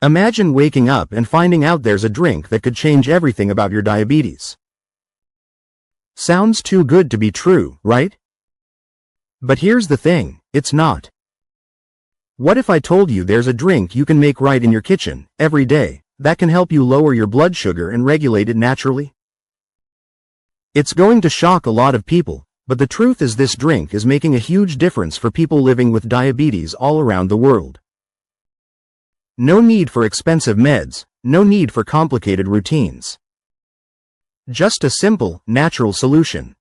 Imagine waking up and finding out there's a drink that could change everything about your diabetes. Sounds too good to be true, right? But here's the thing, it's not. What if I told you there's a drink you can make right in your kitchen, every day, that can help you lower your blood sugar and regulate it naturally? It's going to shock a lot of people, but the truth is this drink is making a huge difference for people living with diabetes all around the world. No need for expensive meds, no need for complicated routines. Just a simple, natural solution.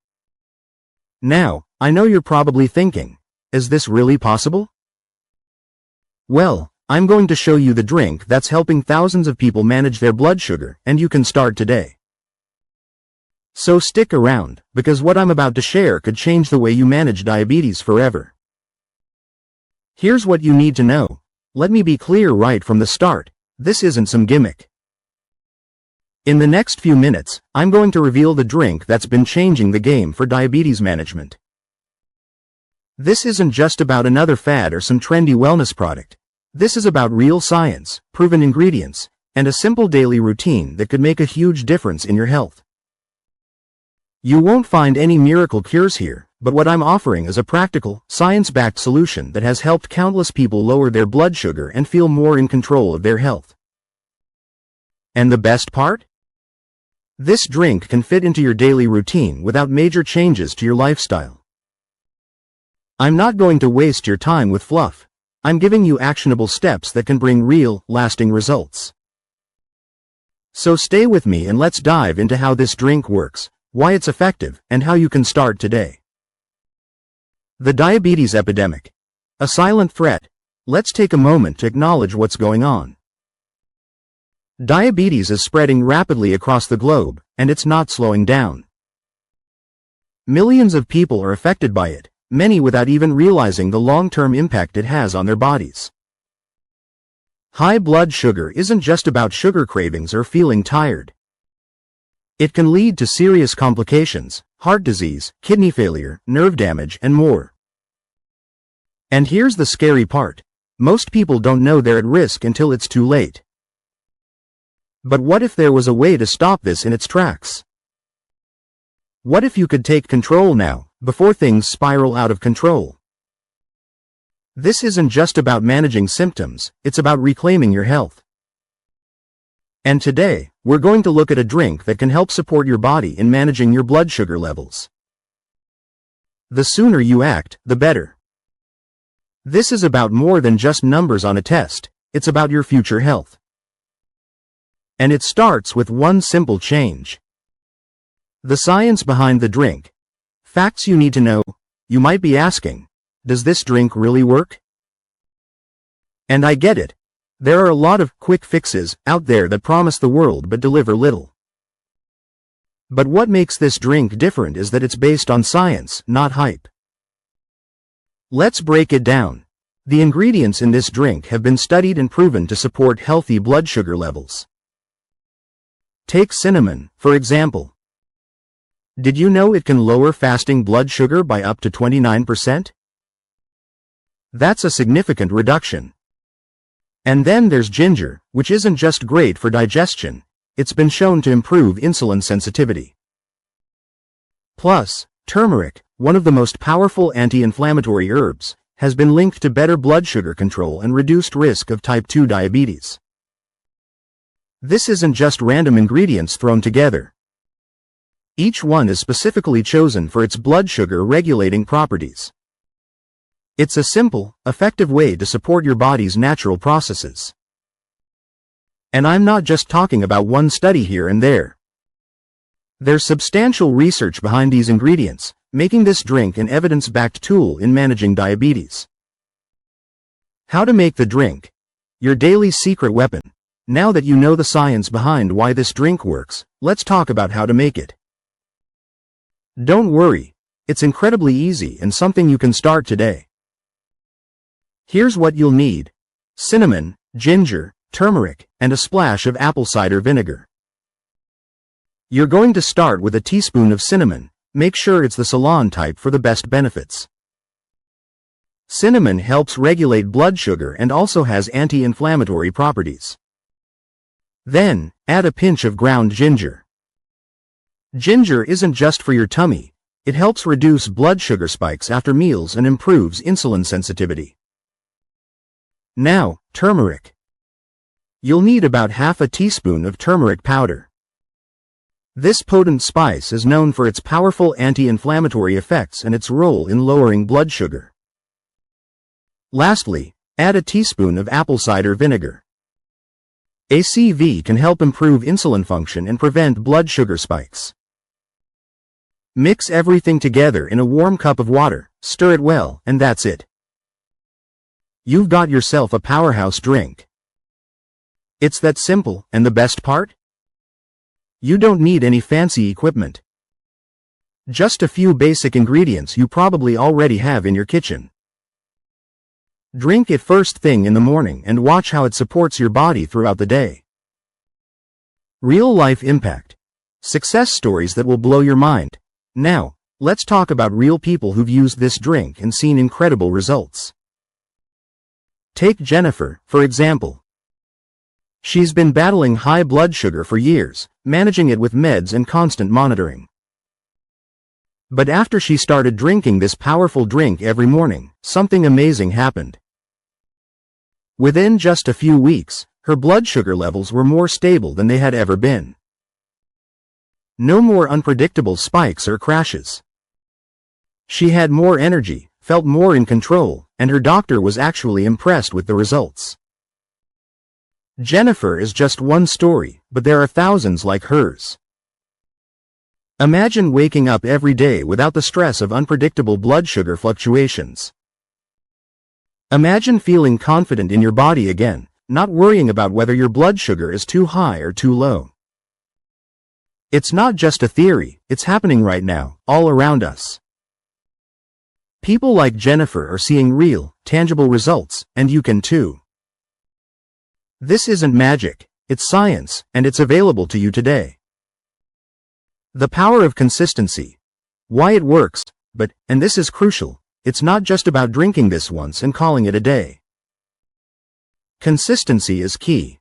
Now, I know you're probably thinking, is this really possible? Well, I'm going to show you the drink that's helping thousands of people manage their blood sugar, and you can start today. So stick around, because what I'm about to share could change the way you manage diabetes forever. Here's what you need to know. Let me be clear right from the start, this isn't some gimmick. In the next few minutes, I'm going to reveal the drink that's been changing the game for diabetes management. This isn't just about another fad or some trendy wellness product. This is about real science, proven ingredients, and a simple daily routine that could make a huge difference in your health. You won't find any miracle cures here, but what I'm offering is a practical, science-backed solution that has helped countless people lower their blood sugar and feel more in control of their health. And the best part? This drink can fit into your daily routine without major changes to your lifestyle. I'm not going to waste your time with fluff. I'm giving you actionable steps that can bring real, lasting results. So stay with me and let's dive into how this drink works, why it's effective, and how you can start today. The diabetes epidemic. A silent threat. Let's take a moment to acknowledge what's going on. Diabetes is spreading rapidly across the globe, and it's not slowing down. Millions of people are affected by it, many without even realizing the long-term impact it has on their bodies. High blood sugar isn't just about sugar cravings or feeling tired. It can lead to serious complications, heart disease, kidney failure, nerve damage, and more. And here's the scary part. Most people don't know they're at risk until it's too late. But what if there was a way to stop this in its tracks? What if you could take control now, before things spiral out of control? This isn't just about managing symptoms, it's about reclaiming your health. And today, we're going to look at a drink that can help support your body in managing your blood sugar levels. The sooner you act, the better. This is about more than just numbers on a test, it's about your future health. And it starts with one simple change. The science behind the drink. Facts you need to know. You might be asking, does this drink really work? And I get it. There are a lot of quick fixes out there that promise the world but deliver little. But what makes this drink different is that it's based on science, not hype. Let's break it down. The ingredients in this drink have been studied and proven to support healthy blood sugar levels. Take cinnamon, for example. Did you know it can lower fasting blood sugar by up to 29%? That's a significant reduction. And then there's ginger, which isn't just great for digestion, it's been shown to improve insulin sensitivity. Plus, turmeric, one of the most powerful anti-inflammatory herbs, has been linked to better blood sugar control and reduced risk of type 2 diabetes. This isn't just random ingredients thrown together. Each one is specifically chosen for its blood sugar regulating properties. It's a simple, effective way to support your body's natural processes. And I'm not just talking about one study here and there. There's substantial research behind these ingredients, making this drink an evidence-backed tool in managing diabetes. How to make the drink. Your daily secret weapon. Now that you know the science behind why this drink works, let's talk about how to make it. Don't worry, it's incredibly easy and something you can start today. Here's what you'll need. Cinnamon, ginger, turmeric, and a splash of apple cider vinegar. You're going to start with a teaspoon of cinnamon. Make sure it's the Ceylon type for the best benefits. Cinnamon helps regulate blood sugar and also has anti-inflammatory properties. Then, add a pinch of ground ginger. Ginger isn't just for your tummy. It helps reduce blood sugar spikes after meals and improves insulin sensitivity. Now, turmeric. You'll need about half a teaspoon of turmeric powder. This potent spice is known for its powerful anti-inflammatory effects and its role in lowering blood sugar. Lastly, add a teaspoon of apple cider vinegar. ACV can help improve insulin function and prevent blood sugar spikes. Mix everything together in a warm cup of water, stir it well, and that's it. You've got yourself a powerhouse drink. It's that simple, and the best part? You don't need any fancy equipment. Just a few basic ingredients you probably already have in your kitchen. Drink it first thing in the morning and watch how it supports your body throughout the day. Real-life impact. Success stories that will blow your mind. Now, let's talk about real people who've used this drink and seen incredible results. Take Jennifer, for example. She's been battling high blood sugar for years, managing it with meds and constant monitoring. But after she started drinking this powerful drink every morning, something amazing happened. Within just a few weeks, her blood sugar levels were more stable than they had ever been. No more unpredictable spikes or crashes. She had more energy, felt more in control, and her doctor was actually impressed with the results. Jennifer is just one story, but there are thousands like hers. Imagine waking up every day without the stress of unpredictable blood sugar fluctuations. Imagine feeling confident in your body again, not worrying about whether your blood sugar is too high or too low. It's not just a theory, it's happening right now, all around us. People like Jennifer are seeing real, tangible results, and you can too. This isn't magic, it's science, and it's available to you today. The power of consistency. Why it works, but, and this is crucial, it's not just about drinking this once and calling it a day. Consistency is key.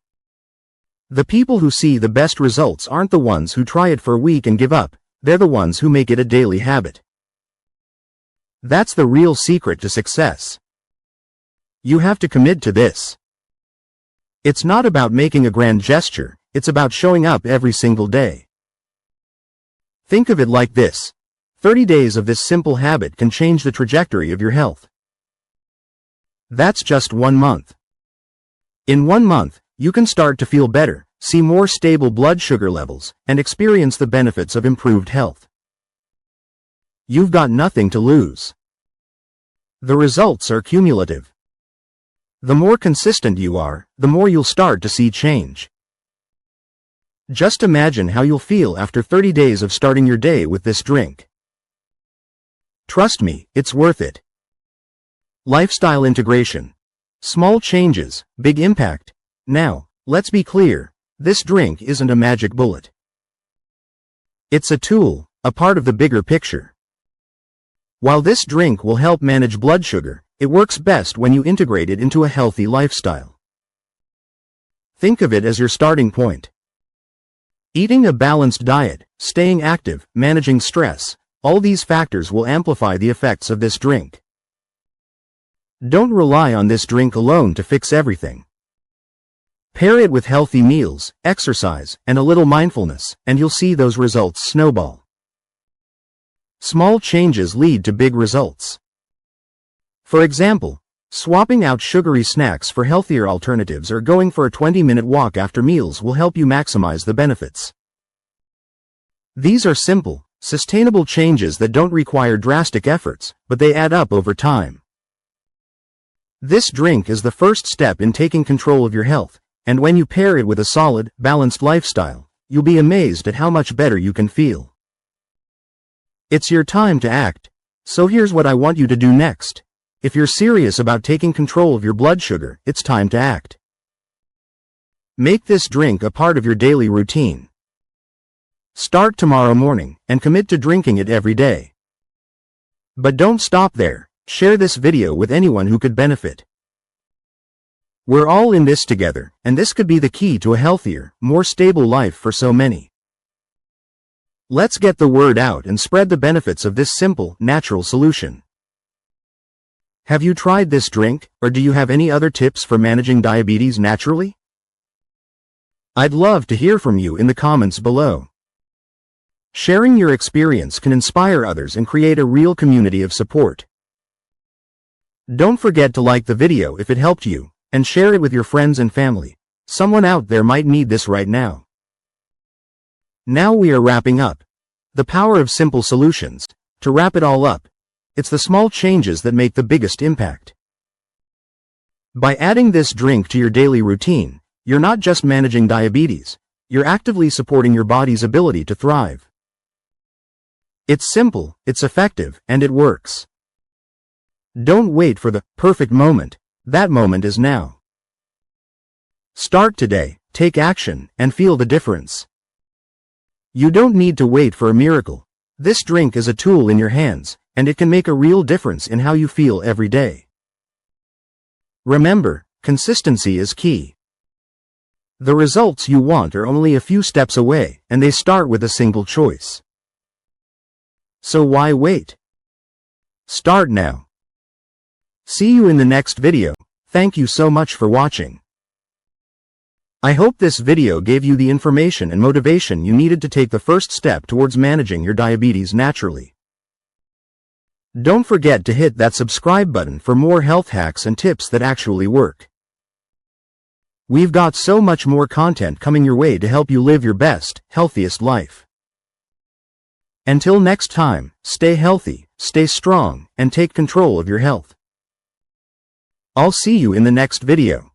The people who see the best results aren't the ones who try it for a week and give up, they're the ones who make it a daily habit. That's the real secret to success. You have to commit to this. It's not about making a grand gesture, it's about showing up every single day. Think of it like this. 30 days of this simple habit can change the trajectory of your health. That's just 1 month. In 1 month, you can start to feel better, see more stable blood sugar levels, and experience the benefits of improved health. You've got nothing to lose. The results are cumulative. The more consistent you are, the more you'll start to see change. Just imagine how you'll feel after 30 days of starting your day with this drink. Trust me, it's worth it. Lifestyle integration. Small changes, big impact. Now, let's be clear, this drink isn't a magic bullet. It's a tool, a part of the bigger picture. While this drink will help manage blood sugar, it works best when you integrate it into a healthy lifestyle. Think of it as your starting point. Eating a balanced diet, staying active, managing stress, all these factors will amplify the effects of this drink. Don't rely on this drink alone to fix everything. Pair it with healthy meals, exercise, and a little mindfulness, and you'll see those results snowball. Small changes lead to big results. For example, swapping out sugary snacks for healthier alternatives or going for a 20-minute walk after meals will help you maximize the benefits. These are simple, sustainable changes that don't require drastic efforts, but they add up over time. This drink is the first step in taking control of your health, and when you pair it with a solid, balanced lifestyle, you'll be amazed at how much better you can feel. It's your time to act. So here's what I want you to do next. If you're serious about taking control of your blood sugar, it's time to act. Make this drink a part of your daily routine. Start tomorrow morning, and commit to drinking it every day. But don't stop there. Share this video with anyone who could benefit. We're all in this together, and this could be the key to a healthier, more stable life for so many. Let's get the word out and spread the benefits of this simple, natural solution. Have you tried this drink, or do you have any other tips for managing diabetes naturally? I'd love to hear from you in the comments below. Sharing your experience can inspire others and create a real community of support. Don't forget to like the video if it helped you, and share it with your friends and family. Someone out there might need this right now. Now we are wrapping up. The power of simple solutions. To wrap it all up, it's the small changes that make the biggest impact. By adding this drink to your daily routine, you're not just managing diabetes, you're actively supporting your body's ability to thrive. It's simple, it's effective, and it works. Don't wait for the perfect moment. That moment is now. Start today, take action, and feel the difference. You don't need to wait for a miracle. This drink is a tool in your hands, and it can make a real difference in how you feel every day. Remember, consistency is key. The results you want are only a few steps away, and they start with a single choice. So why wait? Start now. See you in the next video. Thank you so much for watching. I hope this video gave you the information and motivation you needed to take the first step towards managing your diabetes naturally. Don't forget to hit that subscribe button for more health hacks and tips that actually work. We've got so much more content coming your way to help you live your best, healthiest life. Until next time, stay healthy, stay strong, and take control of your health. I'll see you in the next video.